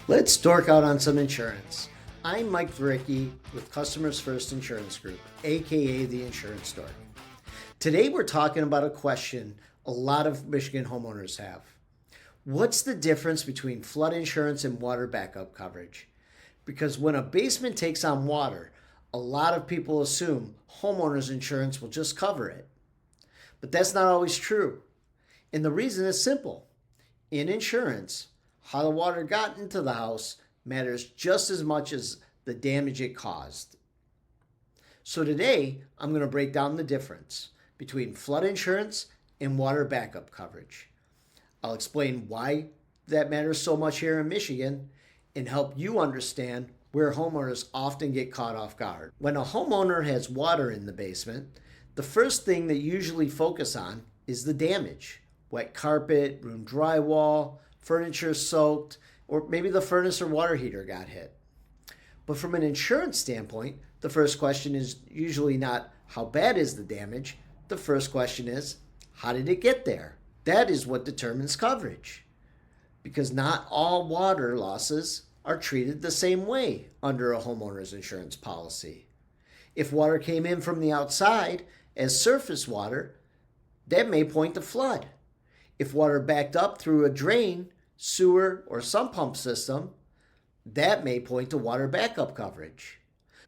Let's dork out on some insurance. I'm Mike Vericki with Customers First Insurance Group, aka the Insurance Dork. Today we're talking about a question a lot of Michigan homeowners have. What's the difference between flood insurance and water backup coverage? Because when a basement takes on water, a lot of people assume homeowners insurance will just cover it. But that's not always true. And the reason is simple. In insurance, how the water got into the house matters just as much as the damage it caused. So today, I'm going to break down the difference between flood insurance and water backup coverage. I'll explain why that matters so much here in Michigan and help you understand where homeowners often get caught off guard. When a homeowner has water in the basement, the first thing they usually focus on is the damage. Wet carpet, room drywall, furniture soaked, or maybe the furnace or water heater got hit. But from an insurance standpoint, the first question is usually not how bad is the damage. The first question is, how did it get there? That is what determines coverage. Because not all water losses are treated the same way under a homeowner's insurance policy. If water came in from the outside as surface water, that may point to flood. If water backed up through a drain, sewer, or sump pump system, that may point to water backup coverage.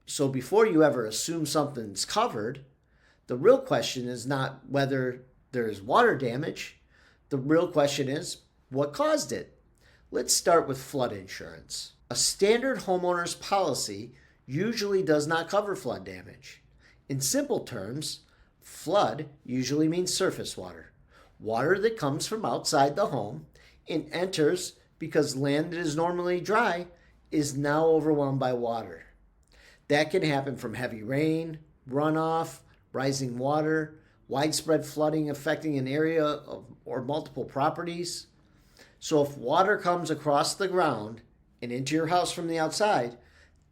So before you ever assume something's covered, the real question is not whether there is water damage. The real question is, what caused it? Let's start with flood insurance. A standard homeowner's policy usually does not cover flood damage. In simple terms, flood usually means surface water. Water that comes from outside the home and enters because land that is normally dry is now overwhelmed by water. That can happen from heavy rain, runoff, rising water, widespread flooding affecting an area or multiple properties. So if water comes across the ground and into your house from the outside,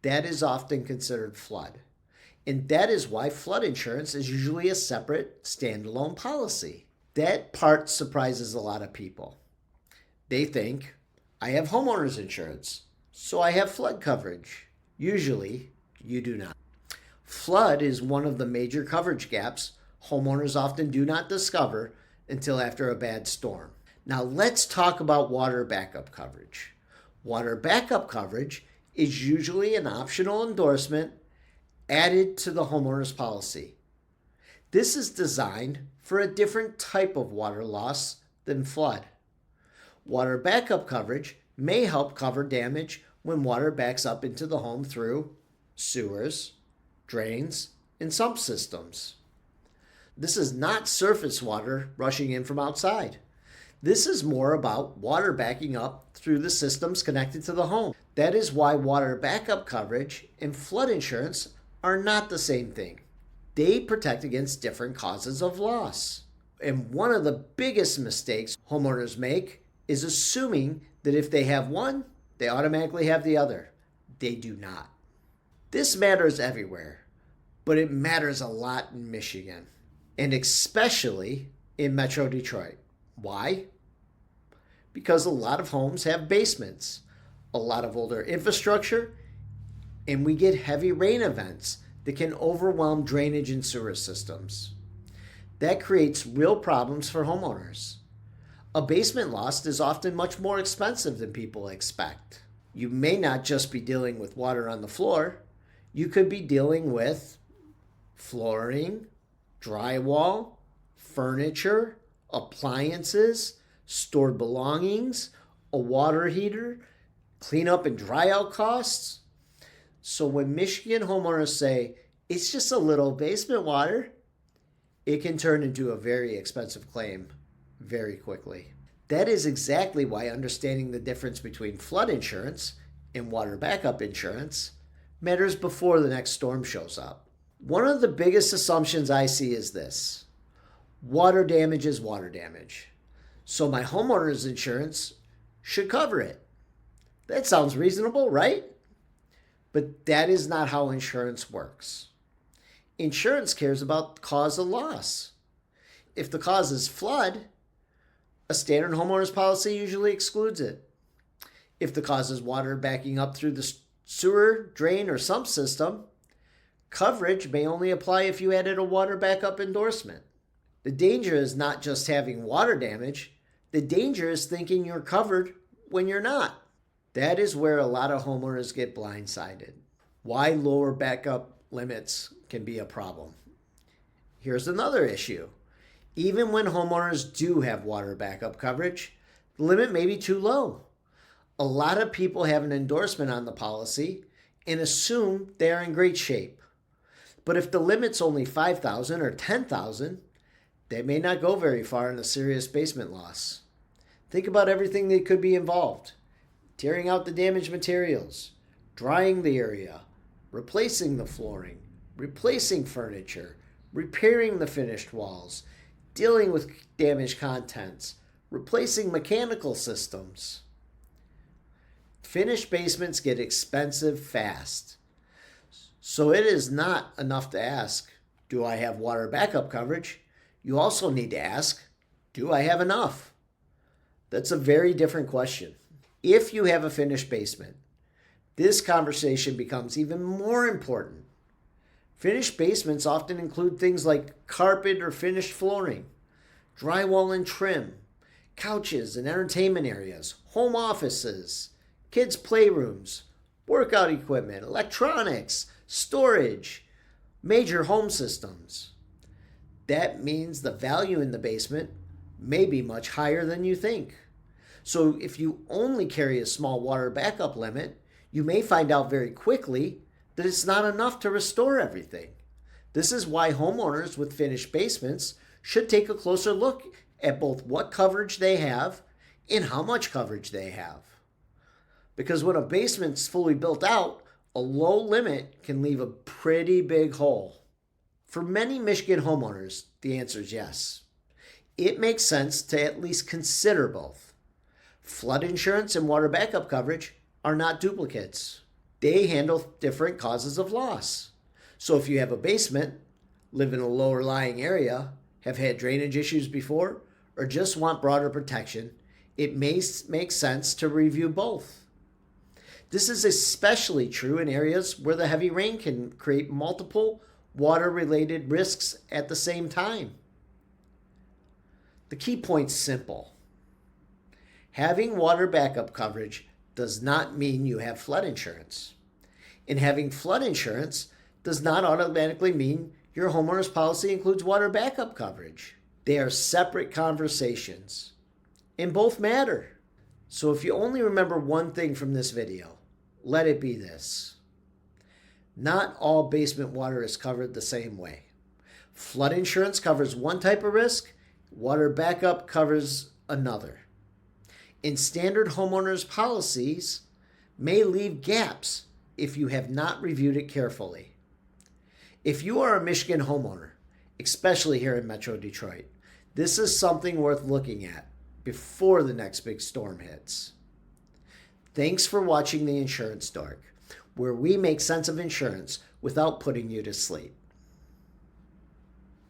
that is often considered flood. And that is why flood insurance is usually a separate, standalone policy. That part surprises a lot of people. They think, I have homeowners insurance, so I have flood coverage. Usually, you do not. Flood is one of the major coverage gaps homeowners often do not discover until after a bad storm. Now let's talk about water backup coverage. Water backup coverage is usually an optional endorsement added to the homeowner's policy. This is designed for a different type of water loss than flood. Water backup coverage may help cover damage when water backs up into the home through sewers, drains, and sump systems. This is not surface water rushing in from outside. This is more about water backing up through the systems connected to the home. That is why water backup coverage and flood insurance are not the same thing. They protect against different causes of loss. And one of the biggest mistakes homeowners make is assuming that if they have one, they automatically have the other. They do not. This matters everywhere, but it matters a lot in Michigan, and especially in Metro Detroit. Why? Because a lot of homes have basements, a lot of older infrastructure, and we get heavy rain events that can overwhelm drainage and sewer systems. That creates real problems for homeowners. A basement loss is often much more expensive than people expect. You may not just be dealing with water on the floor. You could be dealing with flooring, drywall, furniture, appliances, stored belongings, a water heater, cleanup and dry out costs. So when Michigan homeowners say, it's just a little basement water, it can turn into a very expensive claim very quickly. That is exactly why understanding the difference between flood insurance and water backup insurance matters before the next storm shows up. One of the biggest assumptions I see is this: water damage is water damage, so my homeowner's insurance should cover it. That sounds reasonable, right? But that is not how insurance works. Insurance cares about the cause of loss. If the cause is flood, a standard homeowner's policy usually excludes it. If the cause is water backing up through the sewer, drain, or sump system, coverage may only apply if you added a water backup endorsement. The danger is not just having water damage. The danger is thinking you're covered when you're not. That is where a lot of homeowners get blindsided. Why lower backup limits can be a problem. Here's another issue. Even when homeowners do have water backup coverage, the limit may be too low. A lot of people have an endorsement on the policy and assume they are in great shape. But if the limit's only $5,000 or $10,000, they may not go very far in a serious basement loss. Think about everything that could be involved. Tearing out the damaged materials, drying the area, replacing the flooring, replacing furniture, repairing the finished walls, dealing with damaged contents, replacing mechanical systems. Finished basements get expensive fast. So it is not enough to ask, do I have water backup coverage? You also need to ask, do I have enough? That's a very different question. If you have a finished basement, this conversation becomes even more important. Finished basements often include things like carpet or finished flooring, drywall and trim, couches and entertainment areas, home offices, kids' playrooms, workout equipment, electronics, storage, major home systems. That means the value in the basement may be much higher than you think. So if you only carry a small water backup limit, you may find out very quickly that it's not enough to restore everything. This is why homeowners with finished basements should take a closer look at both what coverage they have and how much coverage they have. Because when a basement's fully built out, a low limit can leave a pretty big hole. For many Michigan homeowners, the answer is yes. It makes sense to at least consider both. Flood insurance and water backup coverage are not duplicates. They handle different causes of loss. So if you have a basement, live in a lower lying area, have had drainage issues before, or just want broader protection, it may make sense to review both. This is especially true in areas where the heavy rain can create multiple water-related risks at the same time. The key point's simple. Having water backup coverage does not mean you have flood insurance. And having flood insurance does not automatically mean your homeowner's policy includes water backup coverage. They are separate conversations, and both matter. So if you only remember one thing from this video, let it be this. Not all basement water is covered the same way. Flood insurance covers one type of risk, water backup covers another. And standard homeowners policies may leave gaps if you have not reviewed it carefully. If you are a Michigan homeowner, especially here in Metro Detroit, this is something worth looking at before the next big storm hits. Thanks for watching The Insurance Dork, where we make sense of insurance without putting you to sleep.